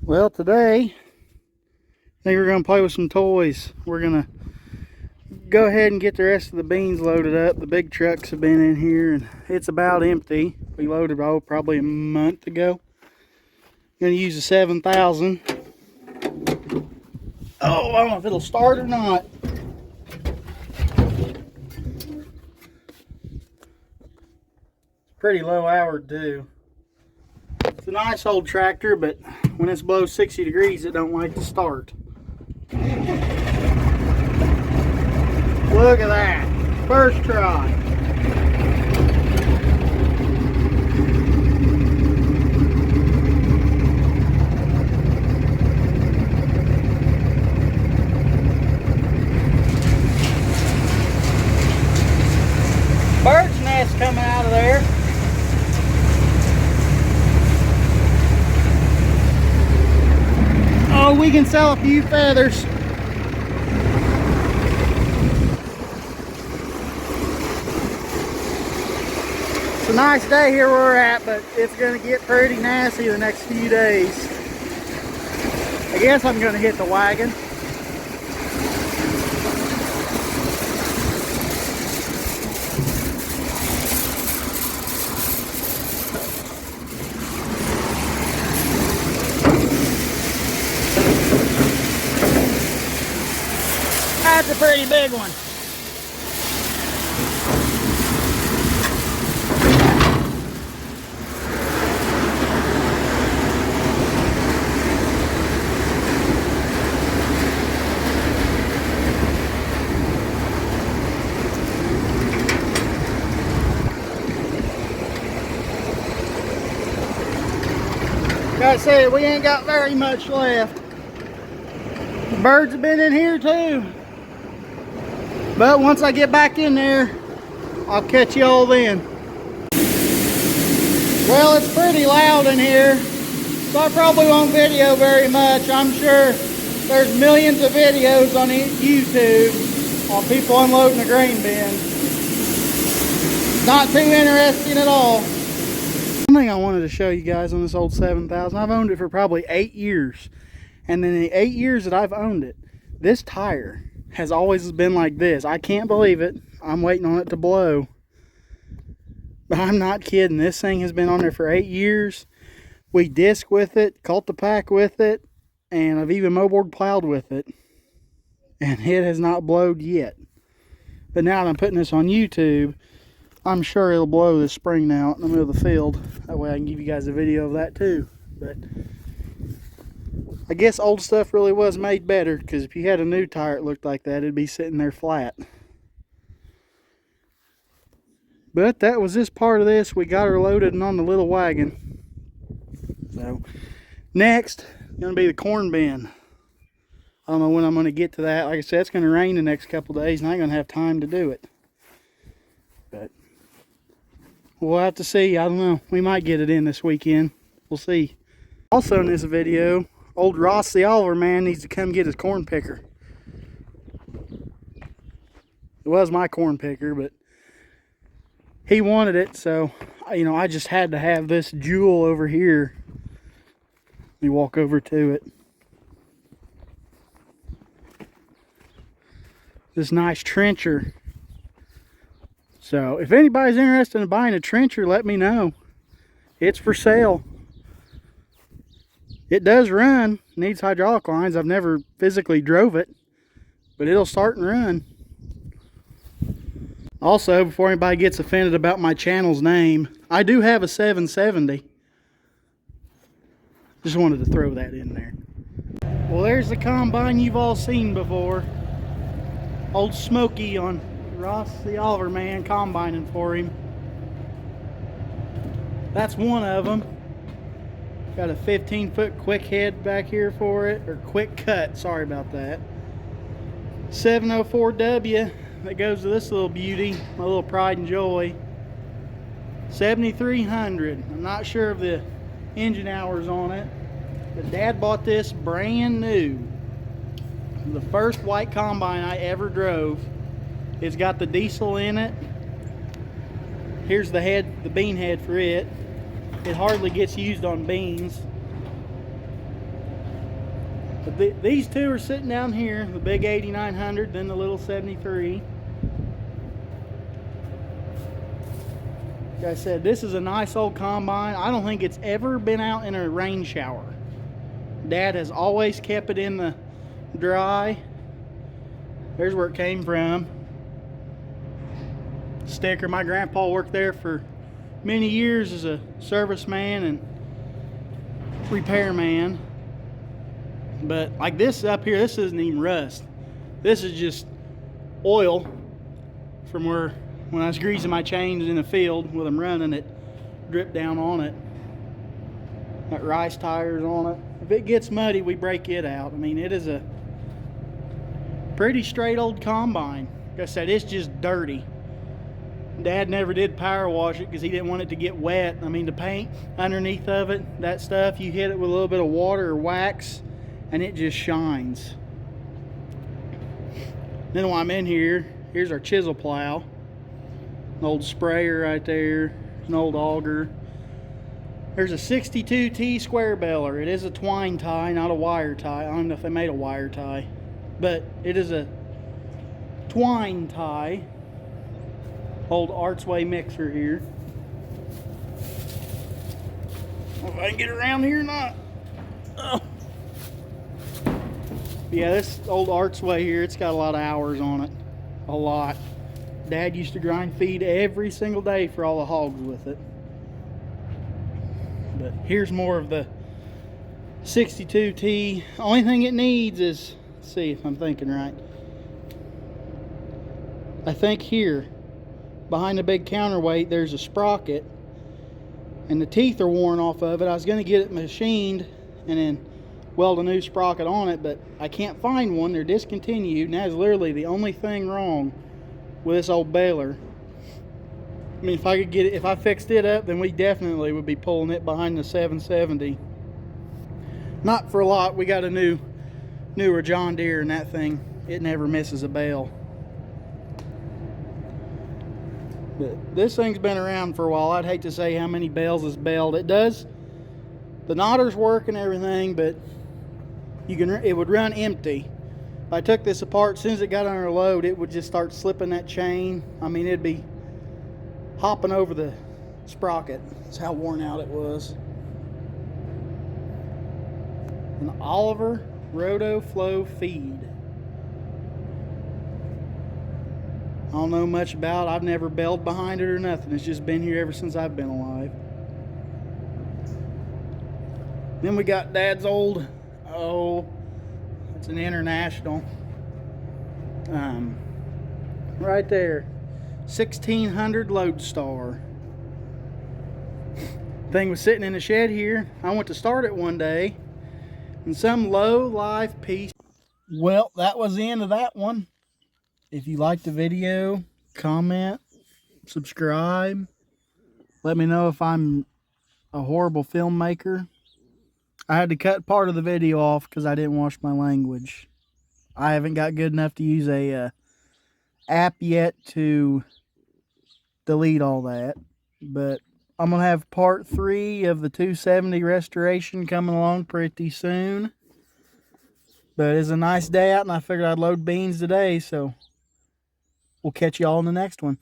Well, today, I think we're going to play with some toys. We're going to go ahead and get the rest of the beans loaded up. The big trucks have been in here, and it's about empty. We loaded probably a month ago. Going to use the 7000. Oh, I don't know if it'll start or not. Pretty low hour too. It's a nice old tractor, but when it's below 60 degrees, it don't like to start. Look at that. First try. Bird's nest coming out of there. Oh, we can sell a few feathers. It's a nice day here where we're at, but it's going to get pretty nasty the next few days. I guess I'm going to hit the wagon. That's a pretty big one. Gotta say, we ain't got very much left. The birds have been in here too. But once I get back in there, I'll catch you all then. Well, it's pretty loud in here, so I probably won't video very much. I'm sure there's millions of videos on YouTube on people unloading a grain bin. Not too interesting at all. One thing I wanted to show you guys on this old 7000, I've owned it for probably 8 years. And in the 8 years that I've owned it, this tire has always been like this. I can't believe it. I'm waiting on it to blow. But I'm not kidding. This thing has been on there for 8 years. We disc with it, Cultipack with it, and I've even moldboard plowed with it. And it has not blowed yet. But now that I'm putting this on YouTube, I'm sure it'll blow this spring now out in the middle of the field. That way I can give you guys a video of that too. But I guess old stuff really was made better, because if you had a new tire that looked like that, it'd be sitting there flat. But that was this part of this. We got her loaded and on the little wagon. So next, gonna be the corn bin. I don't know when I'm gonna get to that. Like I said, it's gonna rain the next couple days and I ain't gonna have time to do it. But we'll have to see. I don't know. We might get it in this weekend. We'll see. Also in this video, old Ross the Oliver man needs to come get his corn picker. It was my corn picker, but he wanted it, so I just had to have this jewel over here. Let me walk over to it. This nice trencher. So if anybody's interested in buying a trencher, let me know. It's for sale. It does run, needs hydraulic lines. I've never physically drove it, but it'll start and run. Also, before anybody gets offended about my channel's name, I do have a 770. Just wanted to throw that in there. Well, there's the combine you've all seen before. Old Smokey on Ross the Oliver man combining for him. That's one of them. Got a 15-foot quick head back here for it, or quick cut, sorry about that. 704W that goes to this little beauty, my little pride and joy. 7,300. I'm not sure of the engine hours on it, but Dad bought this brand new. The first white combine I ever drove. It's got the diesel in it. Here's the head, the bean head for it. It hardly gets used on beans. But these two are sitting down here, the big 8900, then the little 73. Like I said, this is a nice old combine. I don't think it's ever been out in a rain shower. Dad has always kept it in the dry. There's where it came from. Sticker, my grandpa worked there for many years as a serviceman and repairman. But like this up here, this isn't even rust. This is just oil from where, when I was greasing my chains in the field with them running, it dripped down on it. Got rice tires on it. If it gets muddy, we break it out. I mean, it is a pretty straight old combine. Like I said, it's just dirty. Dad never did power wash it because he didn't want it to get wet. I mean, the paint underneath of it, that stuff, you hit it with a little bit of water or wax and it just shines. Then while I'm in here, here's our chisel plow. An old sprayer right there, an old auger. There's a 62T square baler. It is a twine tie, not a wire tie. I don't know if they made a wire tie, but it is a twine tie. Old Artsway mixer here. I don't know if I can get around here or not. Oh. Yeah, this old Artsway here, it's got a lot of hours on it. A lot. Dad used to grind feed every single day for all the hogs with it. But here's more of the 62T. Only thing it needs is, let's see if I'm thinking right. I think here, behind the big counterweight, there's a sprocket and the teeth are worn off of it. I was going to get it machined and then weld a new sprocket on it, but I can't find one. They're discontinued, and that's literally the only thing wrong with this old baler. I mean, if I could get it, if I fixed it up, then we definitely would be pulling it behind the 770. Not for a lot. We got a newer John Deere, and that thing, it never misses a bale. But this thing's been around for a while. I'd hate to say how many bales it's baled. It does. The knotters work and everything, but it would run empty. If I took this apart, as soon as it got under load, it would just start slipping that chain. I mean, it'd be hopping over the sprocket. That's how worn out it was. An Oliver Rotoflow feed. I don't know much about it. I've never bailed behind it or nothing. It's just been here ever since I've been alive. Then we got Dad's old, it's an International. Right there. 1600 Lodestar. Thing was sitting in the shed here. I went to start it one day, and some low life piece. Well, that was the end of that one. If you liked the video, comment, subscribe. Let me know if I'm a horrible filmmaker. I had to cut part of the video off because I didn't watch my language. I haven't got good enough to use a app yet to delete all that. But I'm going to have part 3 of the 270 restoration coming along pretty soon. But it's a nice day out, and I figured I'd load beans today, so we'll catch you all in the next one.